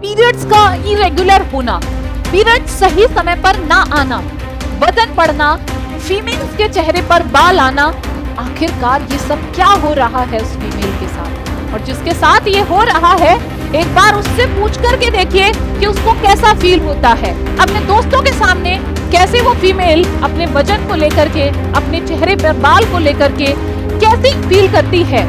Periods का irregular होना, period सही समय पर ना आना, वजन बढ़ना, फीमेल्स के चेहरे पर बाल आना, आखिरकार ये सब क्या हो रहा है उस फीमेल के साथ। और जिसके साथ ये हो रहा है, एक बार उससे पूछ करके देखिए कि उसको कैसा फील होता है। अपने दोस्तों के सामने कैसे वो फीमेल अपने वजन को लेकर के, अपने चेहरे पर बाल को लेकर के कैसी फील करती है।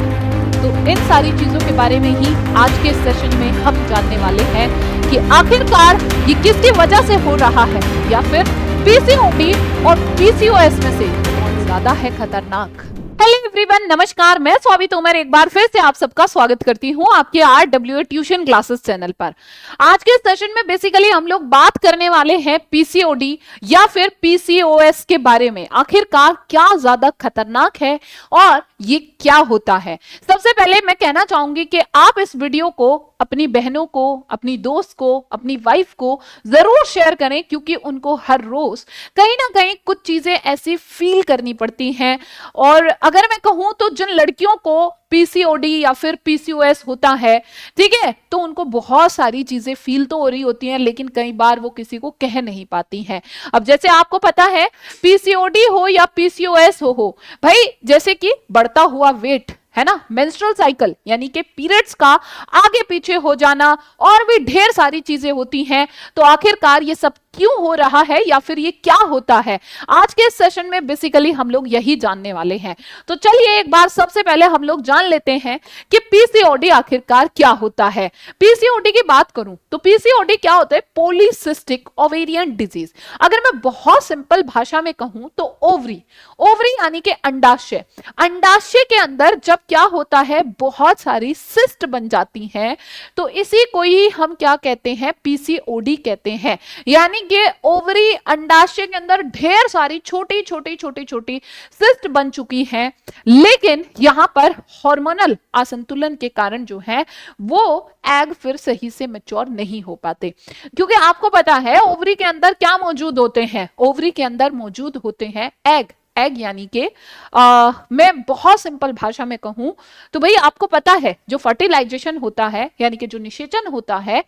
तो इन सारी चीजों के बारे में ही आज के सेशन में हम जानने वाले हैं कि आखिरकार ये किसकी वजह से हो रहा है, या फिर पीसीओडी और पीसीओएस में से कौन ज्यादा है खतरनाक। हेलो एवरीवन, नमस्कार। मैं स्वाति तोमर एक बार फिर से आप सबका स्वागत करती हूँ आपके RWA ट्यूशन क्लासेस चैनल पर। आज के सेशन में बेसिकली हम लोग बात करने वाले हैं पीसीओडी या फिर पीसीओएस के बारे में। आखिरकार क्या ज्यादा खतरनाक है और ये क्या होता है। सबसे पहले मैं कहना चाहूंगी कि आप इस वीडियो को अपनी बहनों को, अपनी दोस्त को, अपनी वाइफ को जरूर शेयर करें, क्योंकि उनको हर रोज कहीं ना कहीं कुछ चीजें ऐसी फील करनी पड़ती हैं। और अगर मैं कहूं तो जिन लड़कियों को पीसीओडी या फिर पीसीओएस होता है, ठीक है, तो उनको बहुत सारी चीजें फील तो हो रही होती हैं, लेकिन कई बार वो किसी को कह नहीं पाती हैं। अब जैसे आपको पता है, पीसीओडी हो या पीसीओएस हो भाई, जैसे कि बढ़ता हुआ वेट है ना, मेंस्ट्रुअल साइकिल यानी कि पीरियड्स का आगे पीछे हो जाना, और भी ढेर सारी चीजें होती हैं। तो आखिरकार ये सब क्यों हो रहा है या फिर ये क्या होता है, आज के सेशन में बेसिकली हम लोग यही जानने वाले हैं। तो चलिए एक बार सबसे पहले हम लोग जान लेते हैं कि पीसीओडी आखिरकार क्या होता है। पीसीओडी की बात करूं तो पीसीओडी क्या होता है? Polycystic ovarian disease. अगर मैं बहुत सिंपल भाषा में कहूं तो ओवरी यानी कि अंडाशय, अंडाशय के अंदर जब क्या होता है, बहुत सारी सिस्ट बन जाती हैं, तो इसी को ही हम क्या कहते हैं? पीसीओडी कहते हैं। यानी कि ओवरी, अंडाशय के अंदर ढेर सारी छोटी छोटी सिस्ट बन चुकी हैं, लेकिन यहां पर हार्मोनल असंतुलन के कारण जो है वो एग फिर सही से मैच्योर नहीं हो पाते। क्योंकि आपको पता है ओवरी के अंदर क्या मौजूद होते हैं? ओवरी के अंदर मौजूद होते हैं एग यानी कि मैं बहुत सिंपल भाषा में कहूं तो भाई आपको पता है, जो फर्टिलाइजेशन होता है यानी कि जो निषेचन होता है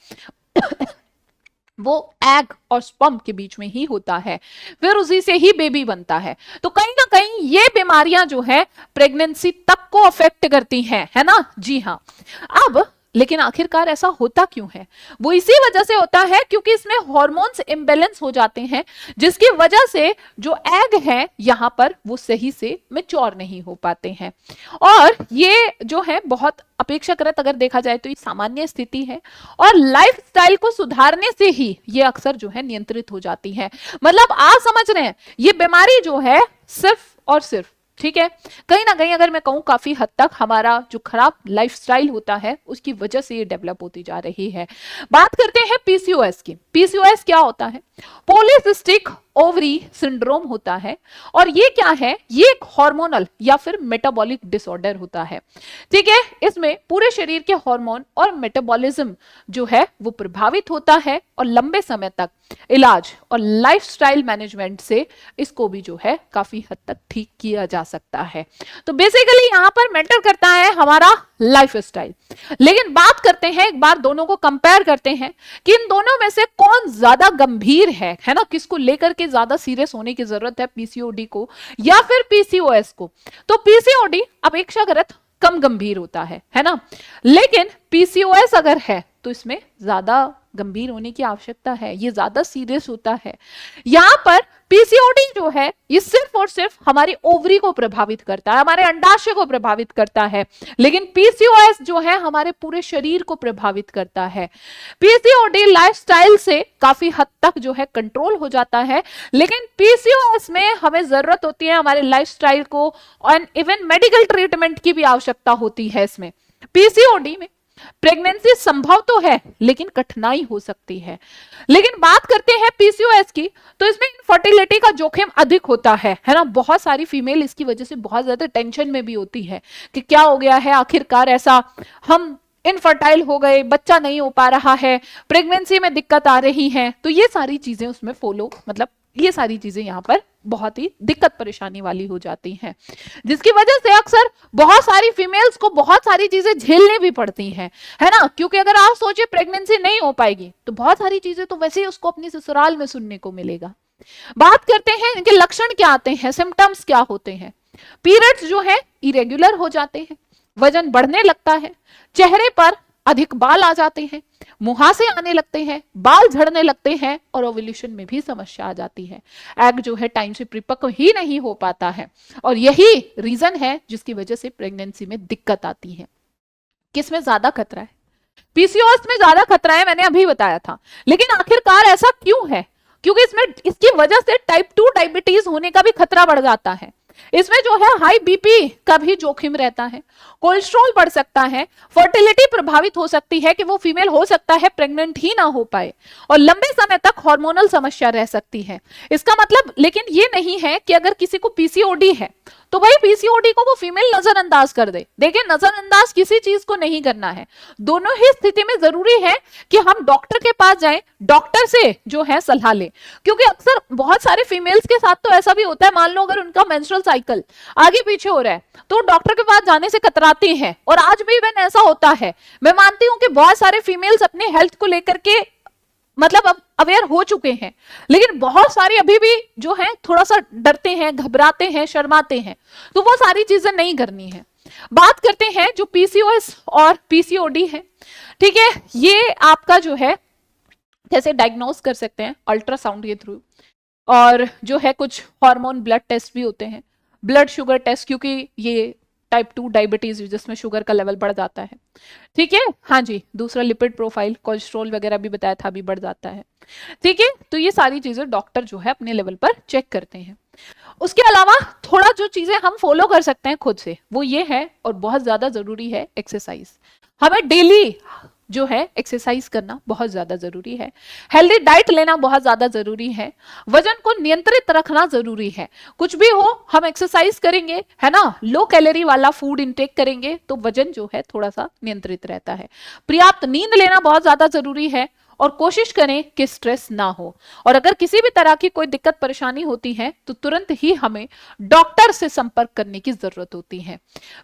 वो एग और स्पर्म के बीच में ही होता है, फिर उसी से ही बेबी बनता है। तो कहीं ना कहीं ये बीमारियां जो है प्रेगनेंसी तक को अफेक्ट करती हैं, है ना? जी हाँ। अब लेकिन आखिरकार ऐसा होता क्यों है? वो इसी वजह से होता है क्योंकि इसमें हार्मोन्स इम्बैलेंस हो जाते हैं, जिसकी वजह से जो एग है यहां पर वो सही से मैच्योर नहीं हो पाते हैं। और ये जो है बहुत अपेक्षाकृत अगर देखा जाए तो ये सामान्य स्थिति है, और लाइफस्टाइल को सुधारने से ही ये अक्सर जो है नियंत्रित हो जाती है। मतलब आप समझ रहे हैं, ये बीमारी जो है सिर्फ और सिर्फ, ठीक है, कहीं ना कहीं अगर मैं कहूं काफी हद तक हमारा जो खराब लाइफस्टाइल होता है उसकी वजह से ये डेवलप होती जा रही है। बात करते हैं पीसीओएस की। पीसीओएस क्या होता है? पॉलीसिस्टिक ओवरी सिंड्रोम होता है, और ये क्या है? ये एक हार्मोनल या फिर मेटाबॉलिक डिसऑर्डर होता है, ठीक है। इसमें पूरे शरीर के हार्मोन और मेटाबॉलिज्म जो है वो प्रभावित होता है, और लंबे समय तक इलाज और लाइफस्टाइल मैनेजमेंट से इसको भी जो है काफी हद तक ठीक किया जा सकता है। तो बेसिकली यहां पर मैटर करता है हमारा लाइफस्टाइल। लेकिन बात करते हैं एक बार, दोनों को कंपेयर करते हैं कि इन दोनों में से कौन ज्यादा गंभीर है ना, किसको लेकर के ज्यादा सीरियस होने की जरूरत है, पीसीओडी को या फिर पीसीओएस को। तो पीसीओडी अपेक्षाकृत कम गंभीर होता है ना, लेकिन पीसीओएस अगर है तो इसमें ज्यादा गंभीर होने की आवश्यकता है, ये ज्यादा सीरियस होता है। यहां पर पीसीओडी जो है ये सिर्फ और सिर्फ हमारी ओवरी को प्रभावित करता है, हमारे अंडाशय को प्रभावित करता है, लेकिन पीसीओएस जो है हमारे पूरे शरीर को प्रभावित करता है। पीसीओडी लाइफस्टाइल से काफी हद तक जो है कंट्रोल हो जाता है, लेकिन पीसीओएस में हमें जरूरत होती है हमारे लाइफस्टाइल को, और इवन मेडिकल ट्रीटमेंट की भी आवश्यकता होती है। इसमें पीसीओडी में प्रेगनेंसी संभव तो है लेकिन कठिनाई हो सकती है। लेकिन बात करते हैं पीसीओएस की, तो इसमें इनफर्टिलिटी का जोखिम अधिक होता है ना। बहुत सारी फीमेल इसकी वजह से बहुत ज्यादा टेंशन में भी होती है कि क्या हो गया है आखिरकार, ऐसा हम इनफर्टाइल हो गए, बच्चा नहीं हो पा रहा है, प्रेगनेंसी में दिक्कत आ रही है। तो ये सारी चीजें उसमें फॉलो मतलब ये सारी चीजें यहाँ पर बहुत ही दिक्कत परेशानी वाली हो जाती हैं, जिसकी वजह से अक्सर बहुत सारी फीमेल्स को बहुत सारी चीजें झेलनी भी पड़ती हैं, है ना। क्योंकि अगर आप सोचिए प्रेगनेंसी नहीं हो पाएगी तो बहुत सारी चीजें तो वैसे ही उसको अपनी ससुराल में सुनने को मिलेगा। बात करते हैं इनके लक्षण क्या आते हैं, सिम्टम्स क्या होते हैं। पीरियड्स जो है इरेगुलर हो जाते हैं, वजन बढ़ने लगता है, चेहरे पर अधिक बाल आ जाते हैं, मुहासे आने लगते हैं, बाल झड़ने लगते हैं और ओव्यूलेशन में भी समस्या आ जाती है। एग जो है टाइम से परिपक्व ही नहीं हो पाता है और यही रीजन है जिसकी वजह से प्रेगनेंसी में दिक्कत आती है। किसमें ज्यादा खतरा है? पीसीओएस में ज्यादा खतरा है, मैंने अभी बताया था। लेकिन आखिरकार ऐसा क्यों है? क्योंकि इसमें इसकी वजह से टाइप 2 डायबिटीज होने का भी खतरा बढ़ जाता है। इसमें जो है हाई बीपी का भी जोखिम रहता है, कोलेस्ट्रॉल बढ़ सकता है, फर्टिलिटी प्रभावित हो सकती है कि वो फीमेल हो सकता है प्रेग्नेंट ही ना हो पाए और लंबे समय तक हार्मोनल समस्या रह सकती है। इसका मतलब लेकिन ये नहीं है कि अगर किसी को पीसीओडी है तो भाई पीसीओडी को वो फीमेल नजरअंदाज कर दे। देखिए नजरअंदाज किसी चीज को नहीं करना है, दोनों ही स्थिति में जरूरी है कि हम डॉक्टर के पास जाएं, डॉक्टर से जो है सलाह लें। क्योंकि अक्सर बहुत सारे फीमेल्स के साथ तो ऐसा भी होता है, मान लो अगर उनका मेंस्ट्रुअल साइकिल आगे पीछे हो रहा है तो डॉक्टर के पास जाने से कतराती हैं और आज भी इवन ऐसा होता है। मैं मानती हूं कि बहुत सारे फीमेल्स अपने हेल्थ को लेकर के मतलब अब अवेयर हो चुके हैं, लेकिन बहुत सारे अभी भी जो है थोड़ा सा डरते हैं, घबराते हैं, शर्माते हैं, तो वो सारी चीजें नहीं करनी है। बात करते हैं जो पीसीओएस और पीसीओडी है, ठीक है, ये आपका जो है कैसे डायग्नोस कर सकते हैं, अल्ट्रासाउंड के थ्रू, और जो है कुछ हार्मोन ब्लड टेस्ट भी होते हैं, ब्लड शुगर टेस्ट, क्योंकि ये टाइप 2 डायबिटीज जिसमें शुगर का लेवल बढ़ जाता है, ठीक है। हाँ जी, दूसरा लिपिड प्रोफाइल, कोलेस्ट्रॉल वगैरह भी बताया था, भी बढ़ जाता है, ठीक है। तो ये सारी चीजें डॉक्टर जो है अपने लेवल पर चेक करते हैं। उसके अलावा थोड़ा जो चीजें हम फॉलो कर सकते हैं खुद से वो ये है, और बहुत ज्यादा जरूरी है, एक्सरसाइज। हमें डेली जो है एक्सरसाइज करना बहुत ज्यादा जरूरी है, हेल्दी डाइट लेना बहुत ज्यादा जरूरी है, वजन को नियंत्रित रखना जरूरी है। कुछ भी हो हम एक्सरसाइज करेंगे, है ना, लो कैलोरी वाला फूड इंटेक करेंगे तो वजन जो है थोड़ा सा नियंत्रित रहता है। पर्याप्त नींद लेना बहुत ज्यादा जरूरी है और कोशिश करें कि स्ट्रेस ना हो। और अगर किसी भी तरह की कोई दिक्कत परेशानी होती है तो तुरंत ही हमें डॉक्टर से संपर्क करने की जरूरत होती है।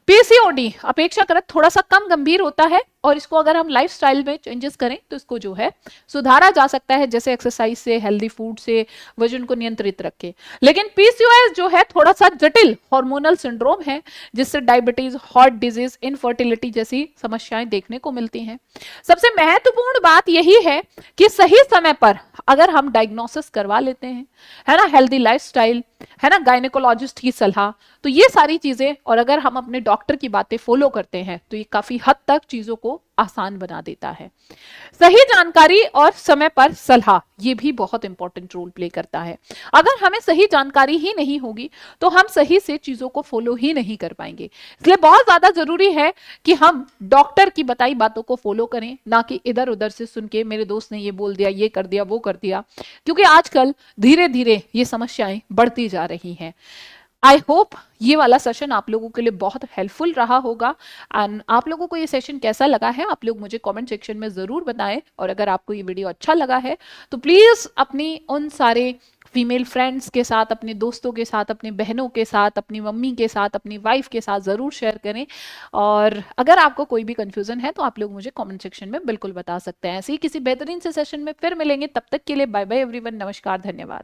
पीसीओडी अपेक्षाकृत थोड़ा सा कम गंभीर होता है और इसको अगर हम लाइफस्टाइल में चेंजेस करें तो इसको जो है सुधारा जा सकता है, जैसे एक्सरसाइज से, हेल्दी फूड से, वजन को नियंत्रित रख के। लेकिन पीसीओएस जो है थोड़ा सा जटिल हार्मोनल सिंड्रोम है, जिससे डायबिटीज, हार्ट डिजीज, इनफर्टिलिटी जैसी समस्याएं देखने को मिलती हैं। सबसे महत्वपूर्ण बात यही है कि सही समय पर अगर हम डायग्नोसिस करवा लेते हैं, है ना, हेल्दी लाइफस्टाइल, है ना, गायनेकोलॉजिस्ट की सलाह, तो ये सारी चीजें, और अगर हम अपने डॉक्टर की बातें फॉलो करते हैं तो ये काफी हद तक चीजों को आसान बना देता है। सही जानकारी और समय पर सलाह, ये भी बहुत इंपॉर्टेंट रोल प्ले करता है। अगर हमें सही जानकारी ही नहीं होगी तो हम सही से चीजों को फॉलो ही नहीं कर पाएंगे। इसलिए बहुत ज्यादा जरूरी है कि हम डॉक्टर की बताई बातों को फॉलो करें, ना कि इधर उधर से सुन के मेरे दोस्त ने ये बोल दिया, ये कर दिया, वो कर दिया, क्योंकि आजकल धीरे धीरे ये समस्याएं बढ़ती जा रही हैं। आई होप ये वाला सेशन आप लोगों के लिए बहुत हेल्पफुल रहा होगा। एंड आप लोगों को ये सेशन कैसा लगा है आप लोग मुझे कमेंट सेक्शन में जरूर बताएं। और अगर आपको ये वीडियो अच्छा लगा है तो प्लीज अपनी उन सारे फीमेल फ्रेंड्स के साथ, अपने दोस्तों के साथ, अपनी बहनों के साथ, अपनी मम्मी के साथ, अपनी वाइफ के साथ जरूर शेयर करें। और अगर आपको कोई भी कंफ्यूजन है तो आप लोग मुझे कमेंट सेक्शन में बिल्कुल बता सकते हैं। ऐसे ही किसी बेहतरीन से सेशन में फिर मिलेंगे, तब तक के लिए बाय बाय एवरीवन, नमस्कार, धन्यवाद।